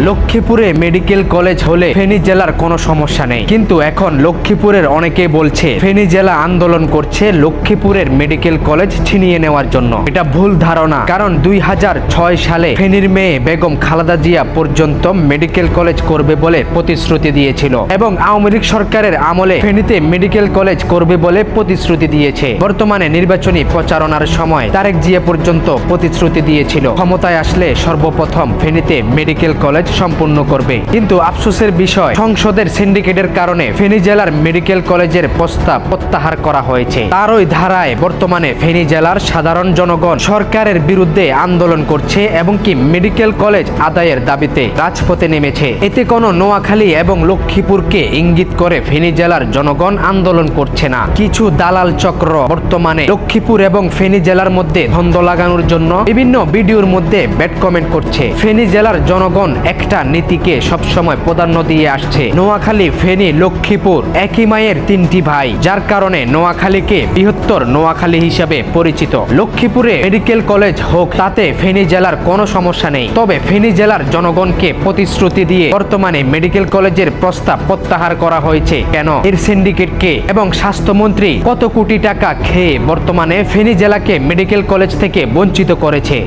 লক্ষ্মীপুরে medical college হলে ফেনী জেলার কোনো সমস্যা নেই, কিন্তু এখন লক্ষ্মীপুরের অনেকে বলছে ফেনী জেলা আন্দোলন করছে লক্ষ্মীপুরের মেডিকেল কলেজ ছিনিয়ে নেওয়ার জন্য। এটা ভুল ধারণা, কারণ 2006 সালে ফেনীর মেয়ে বেগম খালেদা জিয়া পর্যন্ত মেডিকেল কলেজ করবে বলে প্রতিশ্রুতি দিয়েছিল এবং আওয়ামী লীগ সরকারের আমলে ফেনীতে মেডিকেল কলেজ করবে বলে প্রতিশ্রুতি দিয়েছে। বর্তমানে নির্বাচনী প্রচারণার সময় তারেক জিয়া পর্যন্ত প্রতিশ্রুতি দিয়েছিল ক্ষমতায় আসলে সর্বপ্রথম ফেনীতে মেডিকেল কলেজ সম্পূর্ণ করবে। কিন্তু আফসোসের বিষয়, সংসদের সিন্ডিকেটের কারণে ফেনী জেলার মেডিকেল কলেজের প্রস্তাব প্রত্যাহার করা হয়েছে। তারই ধারায় বর্তমানে ফেনী জেলার সাধারণ জনগণ সরকারের বিরুদ্ধে আন্দোলন করছে এবং কি মেডিকেল কলেজ আদায়ের দাবিতে রাজপথে নেমেছে। এতে কোনো নোয়াখালী এবং লক্ষ্মীপুরকে ইঙ্গিত করে ফেনী জেলার জনগণ আন্দোলন করছে না। কিছু দালাল চক্র বর্তমানে লক্ষ্মীপুর এবং ফেনী জেলার মধ্যে দ্বন্দ্ব লাগানোর জন্য বিভিন্ন ভিডিওর মধ্যে ব্যাড কমেন্ট করছে। ফেনী জেলার জনগণ একটা নীতিকে সবসময় প্রাধান্য দিয়ে আসছে। নোয়াখালী, ফেনী, লক্ষ্মীপুর একই মায়ের তিনটি ভাই, যার কারণে নোয়াখালীকে বৃহত্তর নোয়াখালী হিসাবে পরিচিত। লক্ষ্মীপুরে মেডিকেল কলেজ হোক, তাতে ফেনী জেলার কোনো সমস্যা নেই। তবে ফেনী জেলার জনগণকে প্রতিশ্রুতি দিয়ে বর্তমানে মেডিকেল কলেজের প্রস্তাব প্রত্যাহার করা হয়েছে কেন? এর সিন্ডিকেটকে এবং স্বাস্থ্যমন্ত্রী কত কোটি টাকা খেয়ে বর্তমানে ফেনী জেলাকে মেডিকেল কলেজ থেকে বঞ্চিত করেছে।